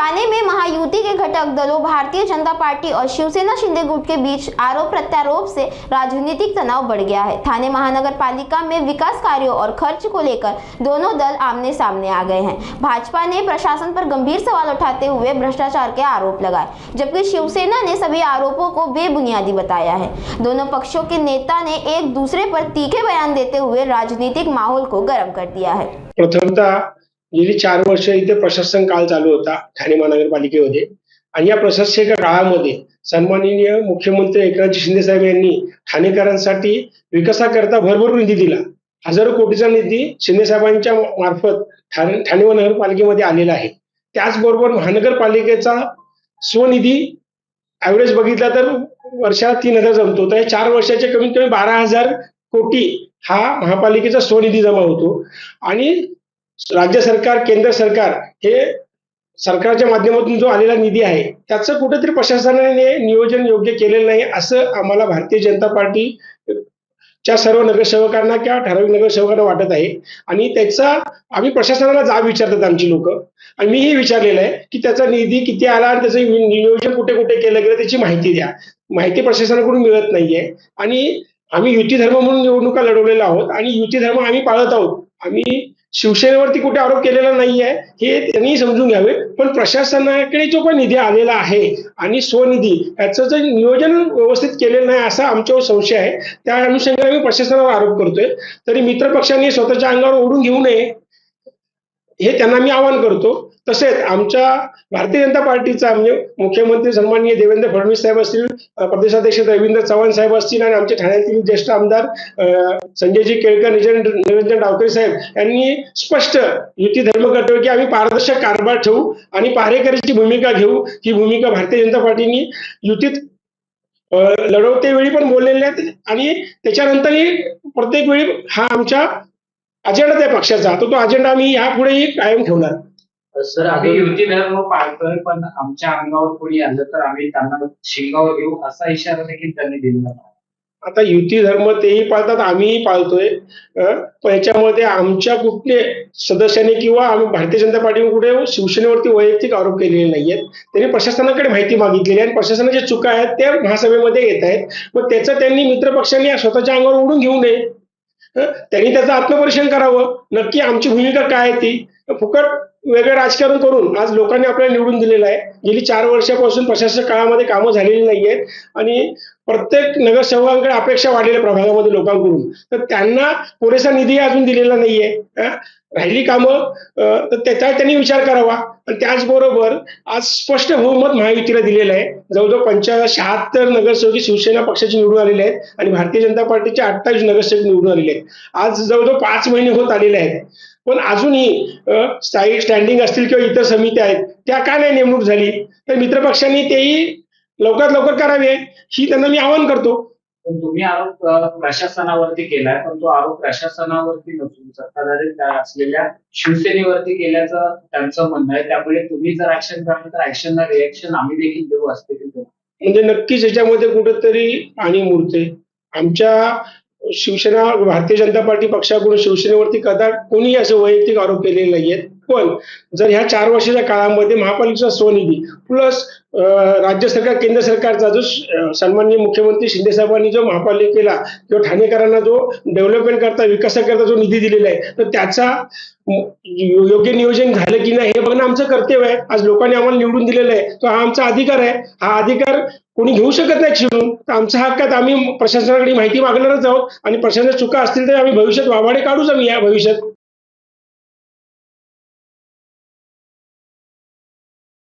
थाने में महायुति के घटक दलों भारतीय जनता पार्टी और शिवसेना शिंदे गुट के बीच आरोप प्रत्यारोप से राजनीतिक तनाव बढ़ गया है। थाने महानगर पालिका में विकास कार्यों और खर्च को लेकर दोनों दल आमने सामने आ गए हैं। भाजपा ने प्रशासन पर गंभीर सवाल उठाते हुए भ्रष्टाचार के आरोप लगाए, जबकि शिवसेना ने सभी आरोपों को बेबुनियादी बताया है। दोनों पक्षों के नेता ने एक दूसरे पर तीखे बयान देते हुए राजनीतिक माहौल को गर्म कर दिया है। प्रथमतः गेली 4 वर्ष इथे प्रशासन काळ चालू होता ठाणे महानगरपालिकेमध्ये आणि या प्रशासकीय काळामध्ये सन्माननीय मुख्यमंत्री एकनाथ शिंदे साहेब यांनी ठाणेकरांसाठी विकासाकरता भरभरून निधी दिला। हजारो कोटीचा निधी शिंदे साहेबांच्या मार्फत ठाणे महानगरपालिकेमध्ये आलेला आहे। त्याचबरोबर महानगरपालिकेचा स्वनिधी ॲव्हरेज बघितला तर वर्षाला 3000 जमतो, तर 4 वर्षाचे कमीत कमी 12,000 कोटी हा महापालिकेचा स्वनिधी जमा होतो आणि राज्य सरकार केंद्र सरकार हे सरकारच्या माध्यमातून जो आलेला निधी आहे त्याचं कुठेतरी प्रशासनाने नियोजन योग्य केलेलं नाही असं आम्हाला भारतीय जनता पार्टी च्या सर्व नगरसेवकांना किंवा ठराविक नगरसेवकांना वाटत आहे आणि त्याचा आम्ही प्रशासनाला जाब विचारतात आमची लोक आणि मीही विचारलेलं आहे की त्याचा निधी किती आला आणि त्याचं नियोजन कुठे कुठे केलं गेलं त्याची माहिती द्या। माहिती प्रशासनाकडून मिळत नाहीये आणि आम्ही युती धर्म म्हणून निवडणुका लढवलेल्या आहोत आणि युती धर्म आम्ही पाळत आहोत। आम्ही शिवसेनेवरती कुठे आरोप केलेला नाहीये हे त्यांनी समजून घ्यावे, पण प्रशासनाकडे जो पण निधी आलेला आहे आणि स्वनिधी याचं जे नियोजन व्यवस्थित केलेलं नाही असा आमच्यावर संशय आहे। त्या अनुषंगाने आम्ही प्रशासनावर आरोप करतोय, तरी मित्र पक्षांनी स्वतःच्या अंगावर ओढून घेऊ नये हे त्यांना मी आवाहन करतो। तसेच आमच्या भारतीय जनता पार्टीचा म्हणजे मुख्यमंत्री सन्माननीय देवेंद्र फडणवीस साहेब असतील, प्रदेशाध्यक्ष रवींद्र चव्हाण साहेब असतील आणि आमच्या ठाण्यातील ज्येष्ठ आमदार संजयजी केळकर, निरंजन डावकरे साहेब यांनी स्पष्ट युती धर्म करतोय की आम्ही पारदर्शक कारभार ठेवू आणि पहारेकरीची भूमिका घेऊ। ही भूमिका भारतीय जनता पार्टीने युतीत लढवते वेळी पण बोललेले आहेत आणि त्याच्यानंतरही प्रत्येक वेळी हा आमच्या अजेंडा आहे पक्षाचा, तो अजेंडा आम्ही यापुढेही कायम ठेवणार। सर, आम्ही युती धर्म पाळतोय, पण आमच्या अंगावर कोणी आलं तर आम्ही त्यांना शिंगावर घेऊ असा इशारा देखील त्यांनी दिलेला आहे। आता युती धर्म तेही पाळतात, आम्हीही पाळतोय, पण याच्यामध्ये आमच्या कुठले सदस्यांनी किंवा आम्ही भारतीय जनता पार्टीने कुठे शिवसेनेवरती वैयक्तिक आरोप केलेले नाहीयेत। त्यांनी प्रशासनाकडे माहिती मागितलेली आहे आणि प्रशासनाच्या चुका आहेत त्या महासभेमध्ये येत आहेत, मग त्याचं त्यांनी मित्रपक्षांनी स्वतःच्या अंगावर ओढून घेऊ नये। त्यांनी त्याचं आत्मपरीक्षण करावं, नक्की आमची भूमिका काय आहे ती। फुकट वेगळं राजकारण करून आज लोकांनी आपल्याला निवडून दिलेलं आहे। गेली 4 वर्षापासून प्रशासकीय काळामध्ये कामं झालेली नाहीयेत आणि प्रत्येक नगरसेवकांकडे अपेक्षा वाढलेल्या प्रभागामध्ये लोकांकडून, तर त्यांना पुरेसा निधी अजून दिलेला नाहीये। राहिली कामं तर त्याचा त्यांनी विचार करावा आणि त्याचबरोबर आज स्पष्ट बहुमत महायुतीला दिलेलं आहे। जवळजवळ 76 नगरसेवक शिवसेना पक्षाचे निवडून आलेले आहेत आणि भारतीय जनता पार्टीचे 28 नगरसेवक निवडून आलेले आहेत। आज जवळजवळ 5 महिने होत आलेले आहेत, पण अजूनही स्टँडिंग असतील किंवा इतर समित्या आहेत त्या का नाही नेमणूक झाली, तर मित्रपक्षांनी तेही लवकरात लवकर करावे ही त्यांना मी आवाहन करतो। पण तुम्ही आरोप प्रशासनावरती केलाय, पण तो आरोप प्रशासनावरती नसून सत्ताधारी असलेल्या शिवसेनेवरती केल्याचं त्यांचं म्हणणं आहे। त्यामुळे तुम्ही जर ऍक्शन कराल तर ऍक्शनला रिएक्शन आम्ही देखील देऊ असते म्हणजे नक्कीच याच्यामध्ये कुठेतरी आणि मुरते आमच्या शिवसेना भारतीय जनता पार्टी पक्षाकडून शिवसेनेवरती कदा कोणी असे वैयक्तिक आरोप केलेले नाहीयेत, पण जर ह्या 4 वर्षाच्या काळामध्ये महापालिकेचा स्वनिधी प्लस राज्य सरकार केंद्र सरकारचा जो सन्माननीय मुख्यमंत्री शिंदे साहेबांनी जो महापालिकेला किंवा ठाणेकरांना जो डेव्हलपमेंट करता विकासाकरता जो निधी दिलेला आहे, तर त्याचा योग्य नियोजन झालं की नाही हे बघणं आमचं कर्तव्य आहे। आज लोकांनी आम्हाला निवडून दिलेलं आहे, तो हा आमचा अधिकार आहे। हा अधिकार कोणी घेऊ शकत नाही चिरून, तर आमचा हक्क आहे। आम्ही प्रशासनाकडे माहिती मागणारच आहोत आणि प्रशासनाच्या चुका असतील तर आम्ही भविष्यात वाभाडे काढूच आम्ही या भविष्यात।